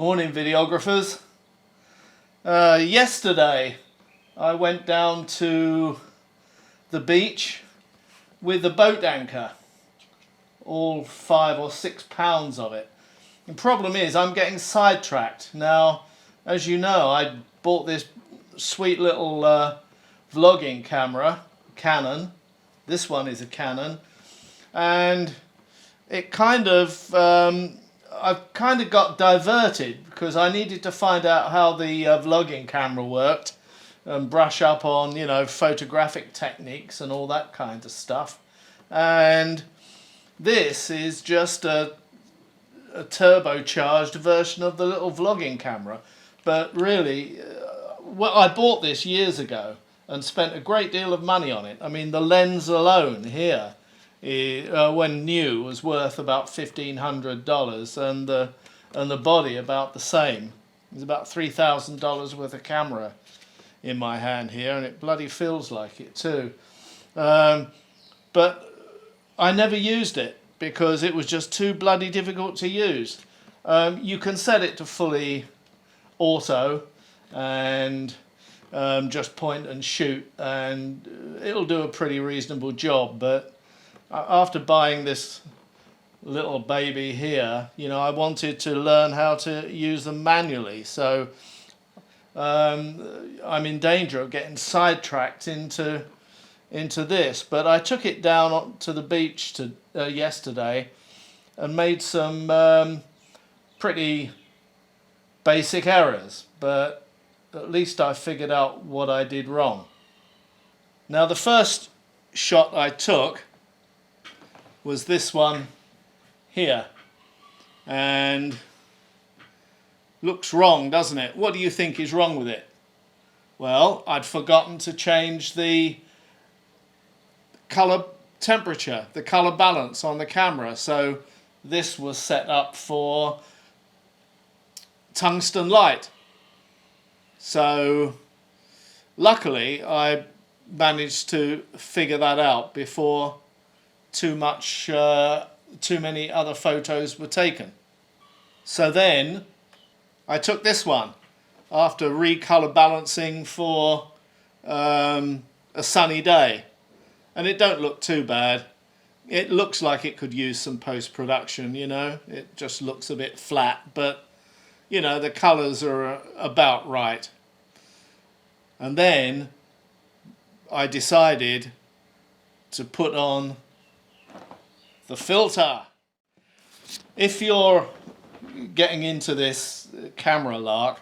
Morning, videographers. Yesterday I went down to the beach with the boat anchor, all 5 or 6 pounds of it. The problem is I'm getting sidetracked. Now, as you know, I bought this sweet little vlogging camera, Canon. This one is a Canon, and it I've kind of got diverted because I needed to find out how the vlogging camera worked and brush up on, you know, photographic techniques and all that kind of stuff. And this is just a turbocharged version of the little vlogging camera. But really, well, I bought this years ago and spent a great deal of money on it. I mean, the lens alone here, when new, was worth about $1,500, and the body about the same. It's about $3,000 worth of camera in my hand here, and it bloody feels like it too. But I never used it because it was just too bloody difficult to use. You can set it to fully auto and just point and shoot, and it'll do a pretty reasonable job. But after buying this little baby here, you know, I wanted to learn how to use them manually. So I'm in danger of getting sidetracked into this. But I took it down to the beach yesterday and made some pretty basic errors, but at least I figured out what I did wrong. Now, the first shot I took was this one here, and looks wrong, doesn't it? What do you think is wrong with it? Well, I'd forgotten to change the color temperature, the color balance on the camera, so this was set up for tungsten light. So luckily I managed to figure that out before too many other photos were taken. So then I took this one after recolor balancing for a sunny day, and it don't look too bad. It looks like it could use some post-production, you know. It just looks a bit flat, but you know, the colors are about right. And then I decided to put on the filter. If you're getting into this camera lark,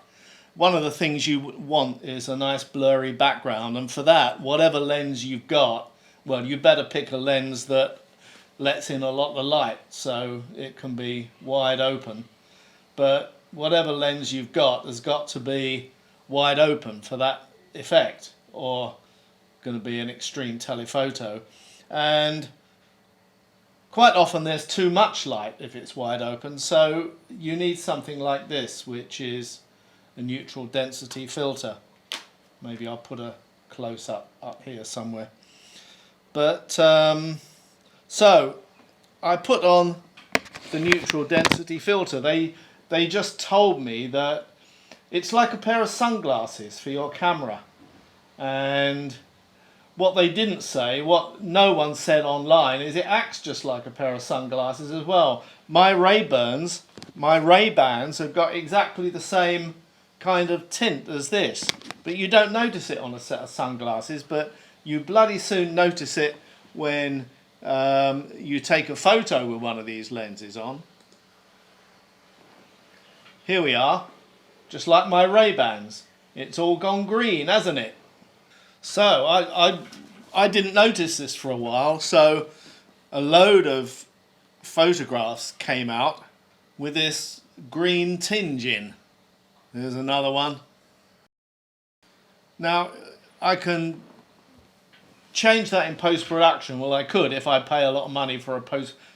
one of the things you want is a nice blurry background, and for that, whatever lens you've got, well, you better pick a lens that lets in a lot of light so it can be wide open. But whatever lens you've got has got to be wide open for that effect, or going to be an extreme telephoto. And quite often there's too much light if it's wide open, so you need something like this, which is a neutral density filter. Maybe I'll put a close-up up here somewhere. But so I put on the neutral density filter. They just told me that it's like a pair of sunglasses for your camera. And what they didn't say, what no one said online, is it acts just like a pair of sunglasses as well. My Ray-Bans have got exactly the same kind of tint as this. But you don't notice it on a set of sunglasses, but you bloody soon notice it when you take a photo with one of these lenses on. Here we are, just like my Ray-Bans. It's all gone green, hasn't it? So I didn't notice this for a while, so a load of photographs came out with this green tinge in. There's another one. Now, I can change that in post-production. Well, I could if I pay a lot of money for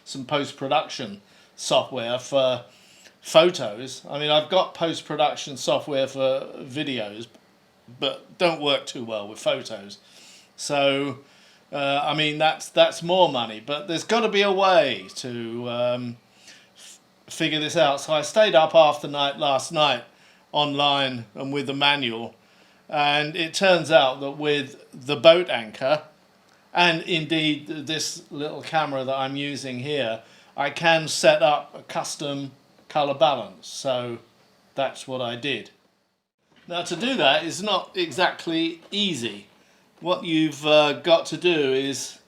some post-production software for photos. I mean, I've got post-production software for videos, but don't work too well with photos. So I mean, that's more money, but there's got to be a way to figure this out. So I stayed up after last night online and with the manual, and it turns out that with the boat anchor and indeed this little camera that I'm using here, I can set up a custom color balance. So that's what I did. Now, to do that is not exactly easy. What you've got to do is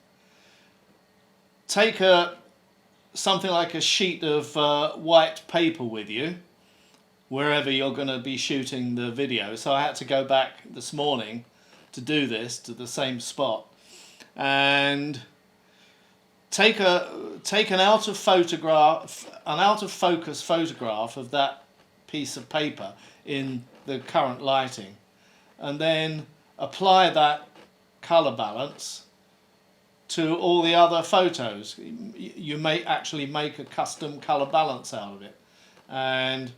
take something like a sheet of white paper with you wherever you're going to be shooting the video. So I had to go back this morning to do this to the same spot, and take an out of focus photograph of that piece of paper in the current lighting, and then apply that color balance to all the other photos. You may actually make a custom color balance out of it, and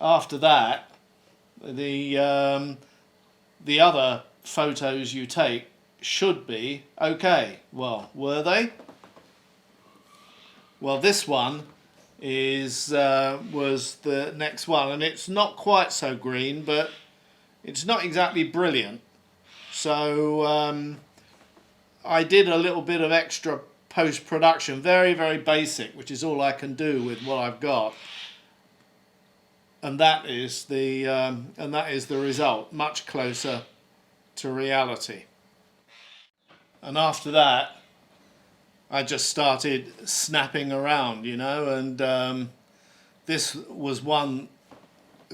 after that the other photos you take should be okay. Well, were they? Well, this one was the next one, and it's not quite so green, but it's not exactly brilliant. So I did a little bit of extra post-production, very, very basic, which is all I can do with what I've got. And that is the result, much closer to reality. And after that, I just started snapping around, you know, and this was one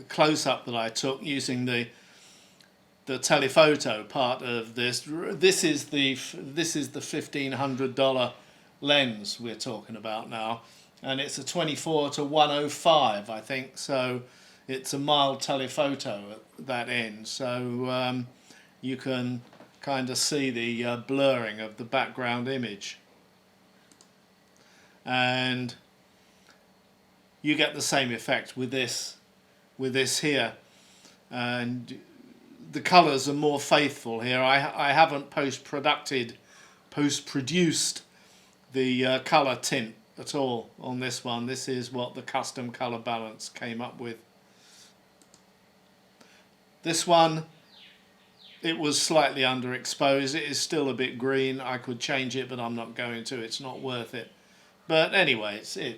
close-up that I took using the telephoto part of this. This is the $1,500 lens we're talking about now, and it's a 24 to 105, I think. So it's a mild telephoto at that end. So you can kind of see the blurring of the background image, and you get the same effect with this here, and the colours are more faithful here. I haven't post-produced the colour tint at all on this one. This is what the custom colour balance came up with. This one, it was slightly underexposed. It is still a bit green. I could change it, but I'm not going to. It's not worth it. But anyway, it's a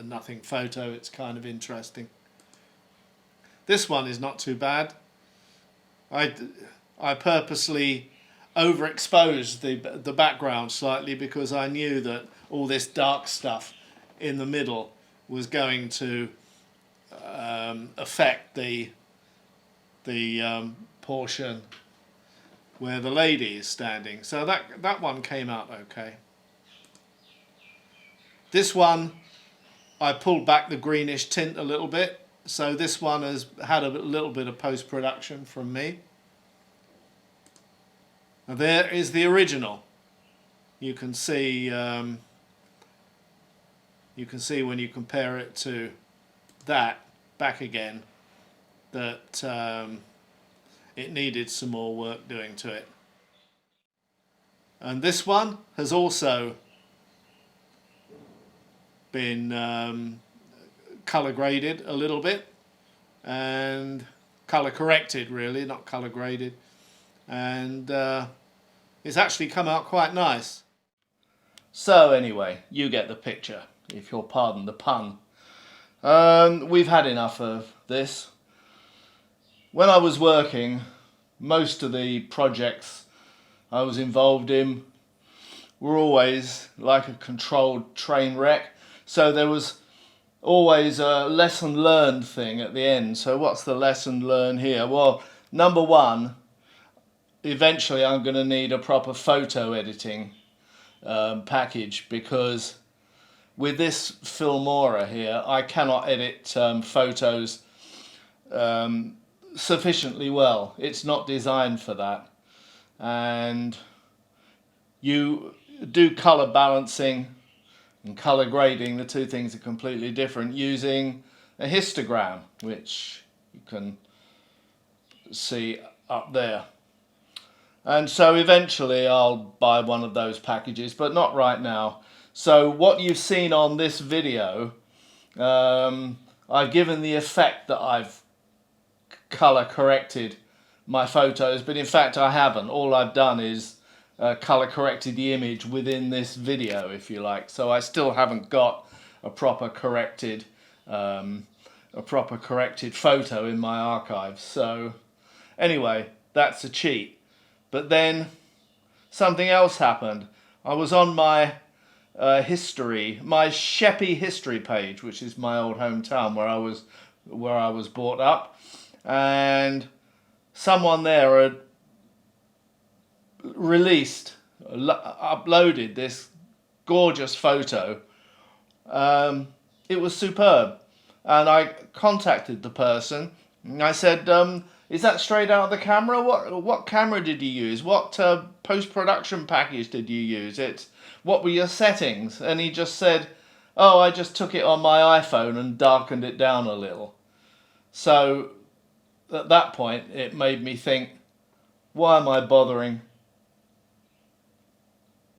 nothing photo. It's kind of interesting. This one is not too bad. I purposely overexposed the background slightly because I knew that all this dark stuff in the middle was going to affect the portion where the lady is standing. So that one came out okay. This one, I pulled back the greenish tint a little bit. So this one has had a little bit of post-production from me. And there is the original. You can see when you compare it to that back again that it needed some more work doing to it. And this one has also been color graded a little bit and color corrected, really, not color graded, and it's actually come out quite nice. So anyway, you get the picture, if you'll pardon the pun. We've had enough of this. When I was working, most of the projects I was involved in were always like a controlled train wreck. So there was always a lesson learned thing at the end. So what's the lesson learned here? Well, number one, eventually I'm going to need a proper photo editing package, because with this Filmora here I cannot edit photos sufficiently well. It's not designed for that. And you do color balancing and color grading, the two things are completely different, using a histogram, which you can see up there. And so eventually I'll buy one of those packages, but not right now. So what you've seen on this video I've given the effect that I've color corrected my photos, but in fact I haven't. All I've done is color corrected the image within this video, if you like. So I still haven't got a proper corrected photo in my archive. So anyway, that's a cheat. But then something else happened. I was on my history, my Sheppey history page, which is my old hometown where I was brought up, and someone there had uploaded this gorgeous photo. It was superb, and I contacted the person and I said, is that straight out of the camera? What camera did you use? What post-production package did you use? What were your settings? And he just said, oh, I just took it on my iPhone and darkened it down a little. So at that point it made me think, why am I bothering